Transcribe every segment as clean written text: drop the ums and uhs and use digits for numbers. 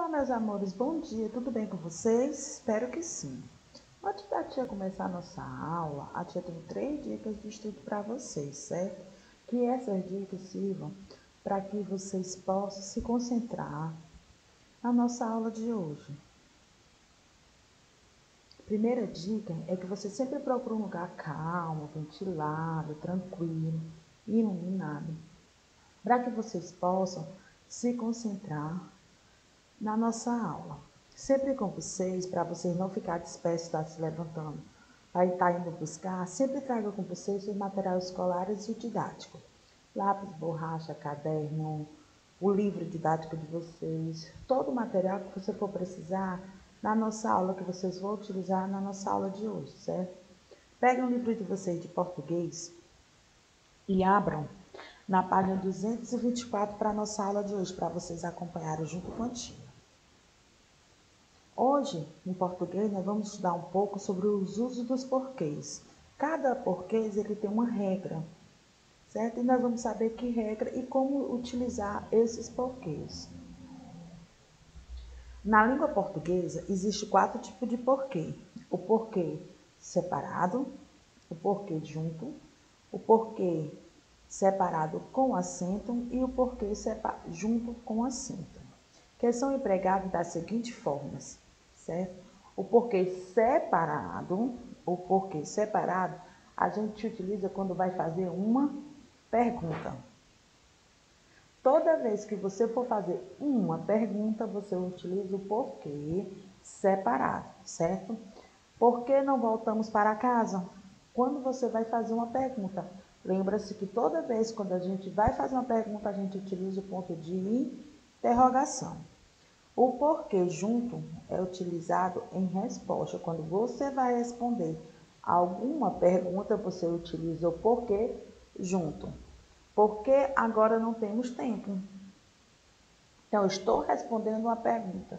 Olá, meus amores, bom dia, tudo bem com vocês? Espero que sim. Antes da tia começar a nossa aula, a tia tem 3 dicas de estudo para vocês, certo? Que essas dicas sirvam para que vocês possam se concentrar na nossa aula de hoje. A primeira dica é que você sempre procure um lugar calmo, ventilado, tranquilo e iluminado, para que vocês possam se concentrar na nossa aula. Sempre com vocês, para vocês não ficarem dispersos, estar se levantando, para estar indo buscar, sempre traga com vocês os materiais escolares e o didático. Lápis, borracha, caderno, o livro didático de vocês, todo o material que você for precisar na nossa aula, que vocês vão utilizar na nossa aula de hoje, certo? Peguem um livro de vocês de português e abram na página 224 para a nossa aula de hoje, para vocês acompanharem junto com a tia. Hoje, em português, nós vamos estudar um pouco sobre os usos dos porquês. Cada porquês ele tem uma regra, certo? E nós vamos saber que regra e como utilizar esses porquês. Na língua portuguesa, existe 4 tipos de porquê. O porquê separado, o porquê junto, o porquê separado com acento e o porquê junto com acento, que são empregados das seguintes formas, certo? O porquê separado, a gente utiliza quando vai fazer uma pergunta. Toda vez que você for fazer uma pergunta, você utiliza o porquê separado, certo? Por que não voltamos para casa? Quando você vai fazer uma pergunta, lembra-se que toda vez quando a gente vai fazer uma pergunta, a gente utiliza o ponto de interrogação. O porquê junto é utilizado em resposta. Quando você vai responder alguma pergunta, você utiliza o porquê junto. Porque agora não temos tempo. Então, estou respondendo uma pergunta,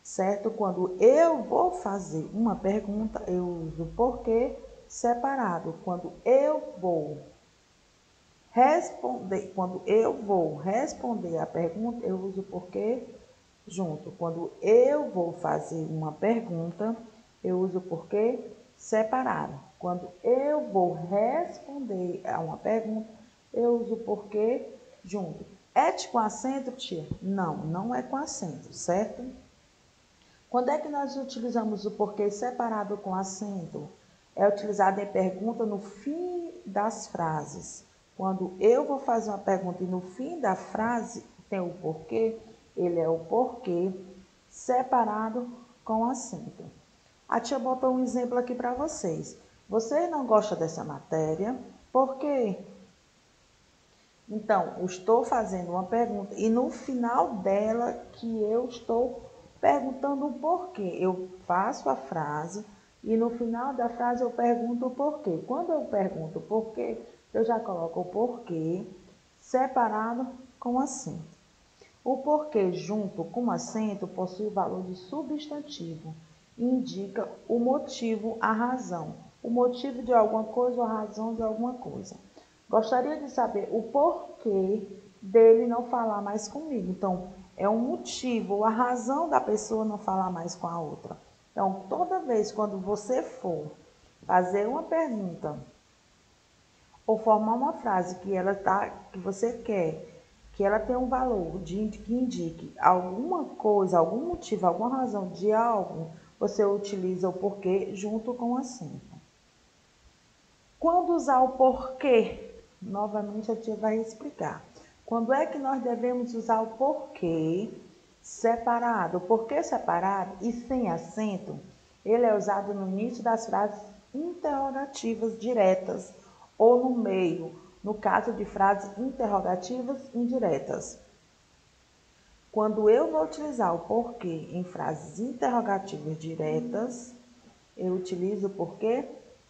certo? Quando eu vou fazer uma pergunta, eu uso porquê separado. Quando eu vou responder a pergunta, eu uso porquê junto. Quando eu vou fazer uma pergunta, eu uso porquê separado. Quando eu vou responder a uma pergunta, eu uso porquê junto. É com acento, tia? Não, não é com acento, certo? Quando é que nós utilizamos o porquê separado com acento? É utilizado em pergunta no fim das frases. Quando eu vou fazer uma pergunta e no fim da frase tem o porquê, ele é o porquê separado com acento. A tia botou um exemplo aqui para vocês. Você não gosta dessa matéria, por quê? Então, eu estou fazendo uma pergunta e no final dela que eu estou perguntando o porquê. Eu faço a frase e no final da frase eu pergunto o porquê. Quando eu pergunto o porquê, eu já coloco o porquê separado com acento. O porquê junto com acento possui valor de substantivo e indica o motivo, a razão. O motivo de alguma coisa ou a razão de alguma coisa. Gostaria de saber o porquê dele não falar mais comigo. Então, é um motivo, a razão da pessoa não falar mais com a outra. Então, toda vez quando você for fazer uma pergunta ou formar uma frase que você quer, que ela tem um valor que indique alguma coisa, algum motivo, alguma razão de algo, você utiliza o porquê junto com o acento. Quando usar o porquê? Novamente a tia vai explicar. Quando é que nós devemos usar o porquê separado? O porquê separado e sem acento, ele é usado no início das frases interrogativas diretas ou no meio, no caso de frases interrogativas indiretas. Quando eu vou utilizar o porquê em frases interrogativas diretas, eu utilizo o porquê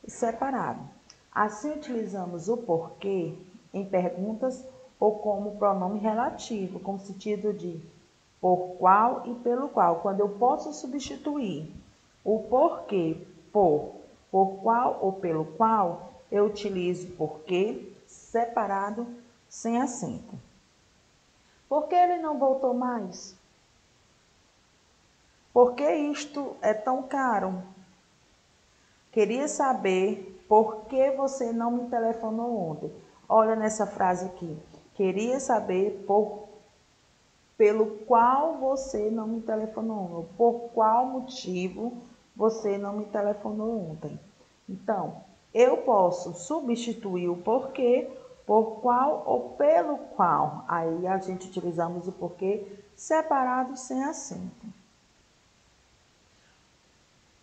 separado. Assim, utilizamos o porquê em perguntas ou como pronome relativo, com sentido de por qual e pelo qual, quando eu posso substituir o porquê por qual ou pelo qual, eu utilizo porquê separado sem acento. Por que ele não voltou mais? Por que isto é tão caro? Queria saber por que você não me telefonou ontem. Olha nessa frase aqui. Queria saber pelo qual você não me telefonou ontem. Por qual motivo você não me telefonou ontem. Então, eu posso substituir o porquê por qual ou pelo qual. Aí a gente utilizamos o porquê separado sem acento.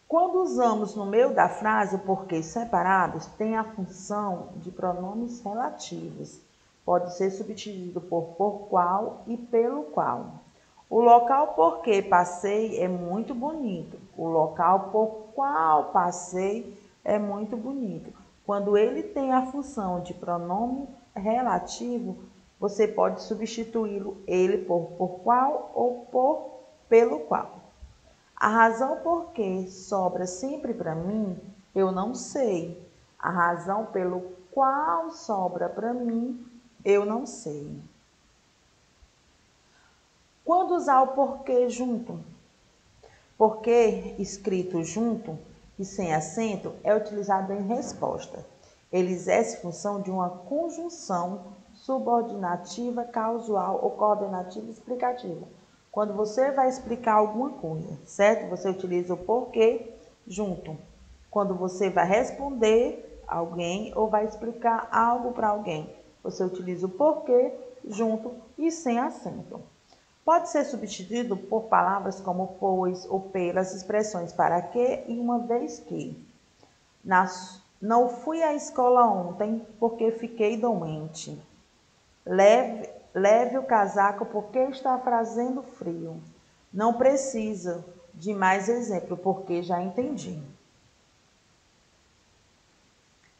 Quando usamos no meio da frase o porquê separados, tem a função de pronomes relativos. Pode ser substituído por qual e pelo qual. O local por que passei é muito bonito. O local por qual passei é muito bonito. Quando ele tem a função de pronome relativo, você pode substituí-lo ele por qual ou por pelo qual. A razão por que sobra sempre para mim, eu não sei. A razão pelo qual sobra para mim, eu não sei. Quando usar o porquê junto? Porquê escrito junto e sem acento é utilizado em resposta. Ele exerce função de uma conjunção subordinativa, causal ou coordenativa explicativa. Quando você vai explicar alguma coisa, certo? Você utiliza o porquê junto. Quando você vai responder alguém ou vai explicar algo para alguém, você utiliza o porquê junto e sem acento. Pode ser substituído por palavras como pois ou pelas expressões para que e uma vez que. Não fui à escola ontem porque fiquei doente. Leve o casaco porque está fazendo frio. Não precisa de mais exemplo, porque já entendi.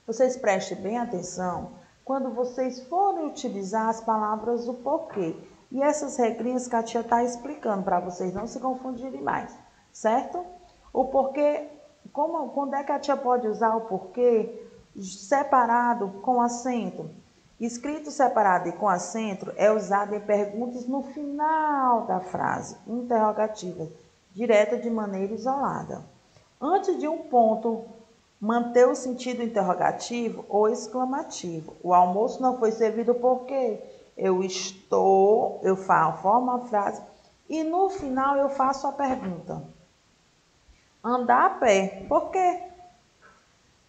Vocês prestem bem atenção quando vocês forem utilizar as palavras do porquê. E essas regrinhas que a tia está explicando para vocês não se confundirem mais, certo? O porquê, quando é que a tia pode usar o porquê separado com acento? Escrito separado e com acento é usado em perguntas no final da frase, interrogativa, direta de maneira isolada. Antes de um ponto, manter o sentido interrogativo ou exclamativo. O almoço não foi servido porque eu formo a frase e no final eu faço a pergunta. Andar a pé, por quê?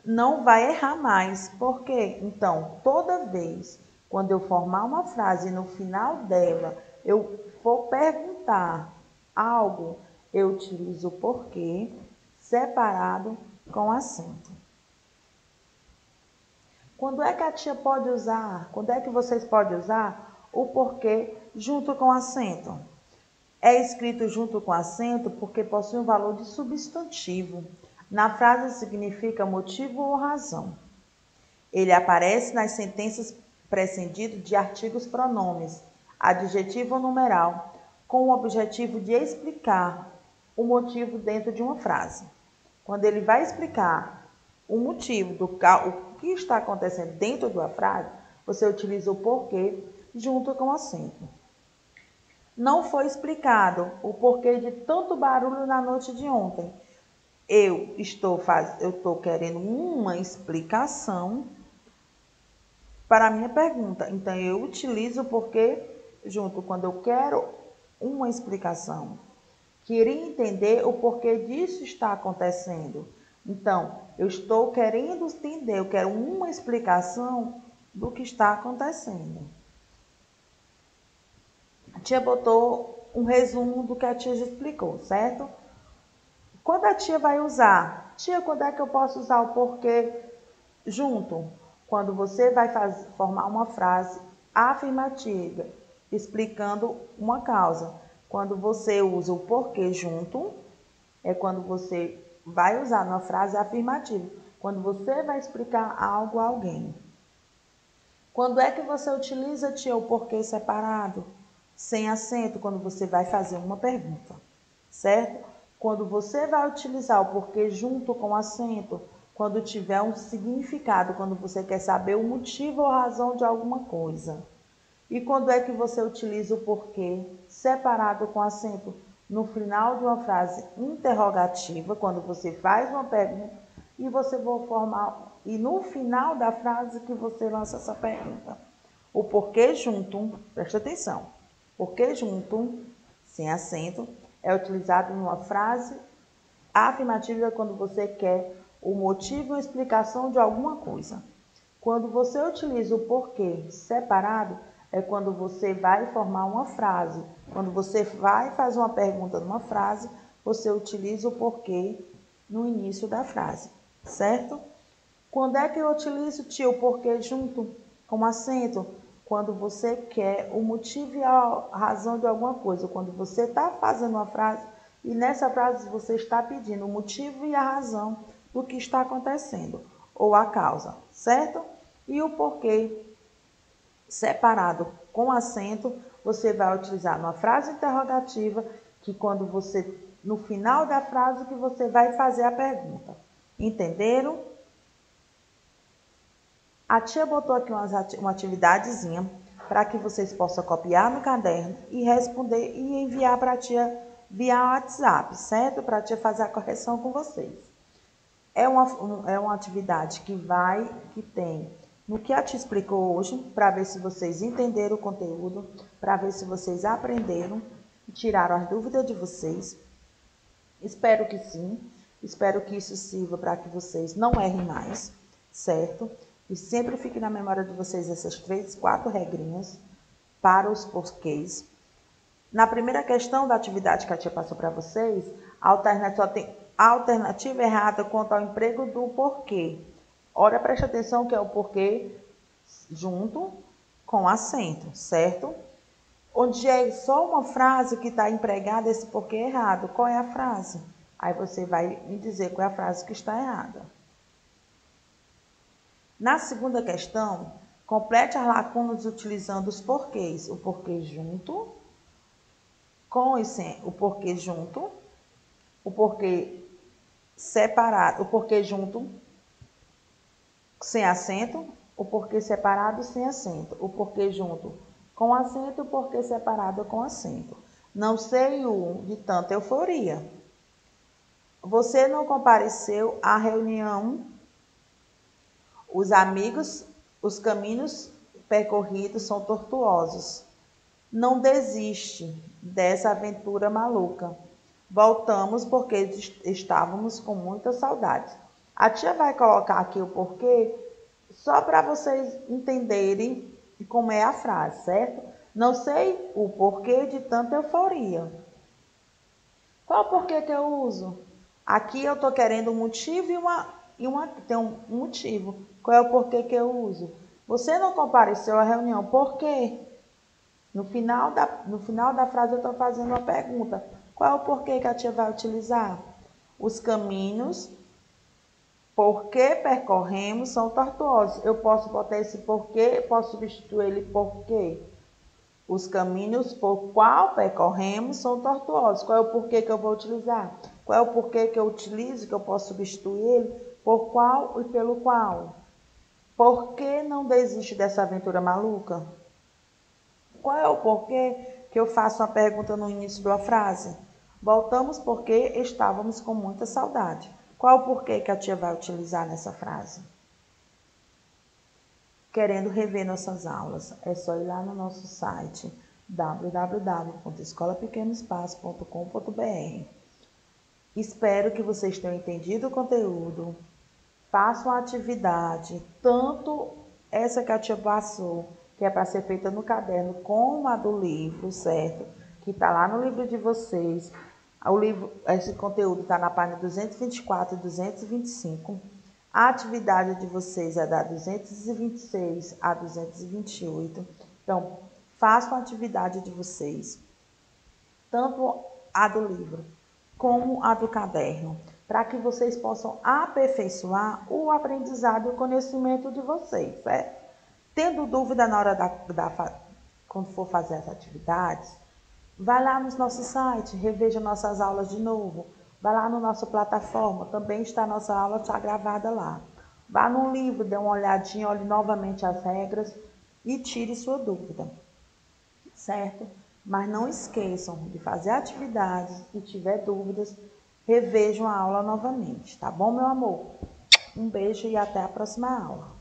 Não vai errar mais, por quê? Então, toda vez quando eu formar uma frase e no final dela eu for perguntar algo, eu utilizo o porquê separado com acento. Quando é que a tia pode usar? Quando é que vocês podem usar o porquê junto com acento? É escrito junto com acento porque possui um valor de substantivo. Na frase significa motivo ou razão. Ele aparece nas sentenças precedido de artigos pronomes, adjetivo ou numeral, com o objetivo de explicar o motivo dentro de uma frase. Quando ele vai explicar o motivo o que está acontecendo dentro da frase, você utiliza o porquê junto com o acento. Não foi explicado o porquê de tanto barulho na noite de ontem. Eu estou querendo uma explicação para a minha pergunta. Então, eu utilizo o porquê junto quando eu quero uma explicação. Queria entender o porquê disso está acontecendo. Então, eu estou querendo entender, eu quero uma explicação do que está acontecendo. A tia botou um resumo do que a tia já explicou, certo? Quando a tia vai usar? Tia, quando é que eu posso usar o porquê junto? Quando você vai formar uma frase afirmativa, explicando uma causa. Quando você usa o porquê junto, é quando você vai usar uma frase afirmativa. Quando você vai explicar algo a alguém. Quando é que você utiliza, tia, o porquê separado? Sem acento, quando você vai fazer uma pergunta, certo? Quando você vai utilizar o porquê junto com acento, quando tiver um significado, quando você quer saber o motivo ou razão de alguma coisa. E quando é que você utiliza o porquê separado com acento? no final de uma frase interrogativa, quando você faz uma pergunta e você vai formar, e no final da frase que você lança essa pergunta. O porquê junto, presta atenção, porquê junto, sem acento, é utilizado numa frase afirmativa quando você quer o motivo e uma explicação de alguma coisa. Quando você utiliza o porquê separado, é quando você vai formar uma frase. Quando você vai fazer uma pergunta numa frase, você utiliza o porquê no início da frase, certo? Quando é que eu utilizo, tio, o porquê junto com acento? Quando você quer o motivo e a razão de alguma coisa. Quando você está fazendo uma frase e nessa frase você está pedindo o motivo e a razão do que está acontecendo, ou a causa, certo? E o porquê separado com acento, você vai utilizar numa frase interrogativa, que quando você, no final da frase, que você vai fazer a pergunta. Entenderam? A tia botou aqui uma atividadezinha para que vocês possam copiar no caderno e responder e enviar para a tia via WhatsApp, certo? Para a tia fazer a correção com vocês. É uma atividade que tem no que a tia explicou hoje, para ver se vocês entenderam o conteúdo, para ver se vocês aprenderam e tiraram as dúvidas de vocês. Espero que sim, espero que isso sirva para que vocês não errem mais, certo? E sempre fique na memória de vocês essas 3, 4 regrinhas para os porquês. Na primeira questão da atividade que a tia passou para vocês, a alternativa errada quanto ao emprego do porquê. Ora, preste atenção que é o porquê junto com acento, certo? Onde é só uma frase que está empregada esse porquê errado. Qual é a frase? Aí você vai me dizer qual é a frase que está errada. Na segunda questão, complete as lacunas utilizando os porquês. O porquê junto, com e sem, o porquê junto, o porquê separado, o porquê junto sem acento, o porquê separado sem acento, o porquê junto com acento, o porquê separado com acento. Não sei o de tanta euforia. Você não compareceu à reunião. Os amigos, os caminhos percorridos são tortuosos. Não desiste dessa aventura maluca. Voltamos porque estávamos com muita saudade. A tia vai colocar aqui o porquê só para vocês entenderem como é a frase, certo? Não sei o porquê de tanta euforia. Qual o porquê que eu uso? Aqui eu estou querendo um motivo tem um motivo. Qual é o porquê que eu uso? Você não compareceu à reunião, por quê? No final da frase eu estou fazendo uma pergunta. Qual é o porquê que a tia vai utilizar? Os caminhos por que percorremos são tortuosos. Eu posso botar esse porquê, posso substituir ele por quê? Os caminhos por qual percorremos são tortuosos. Qual é o porquê que eu vou utilizar? Qual é o porquê que eu utilizo, que eu posso substituir ele? Por qual e pelo qual? Por que não desiste dessa aventura maluca? Qual é o porquê que eu faço uma pergunta no início da frase? Voltamos porque estávamos com muita saudade. Qual o porquê que a tia vai utilizar nessa frase? Querendo rever nossas aulas, é só ir lá no nosso site www.escolapequenoespaço.com.br. Espero que vocês tenham entendido o conteúdo. Façam a atividade, tanto essa que a tia passou, que é para ser feita no caderno, como a do livro, certo? Que está lá no livro de vocês. O livro, esse conteúdo está na página 224 e 225. A atividade de vocês é da 226 a 228. Então, façam a atividade de vocês, tanto a do livro como a do caderno, para que vocês possam aperfeiçoar o aprendizado e o conhecimento de vocês, certo? Tendo dúvida na hora quando for fazer as atividades, vai lá no nosso site, reveja nossas aulas de novo. Vai lá na nossa plataforma, também está a nossa aula, está gravada lá. Vá no livro, dê uma olhadinha, olhe novamente as regras e tire sua dúvida, certo? Mas não esqueçam de fazer a atividade e tiver dúvidas, revejam a aula novamente, tá bom, meu amor? Um beijo e até a próxima aula.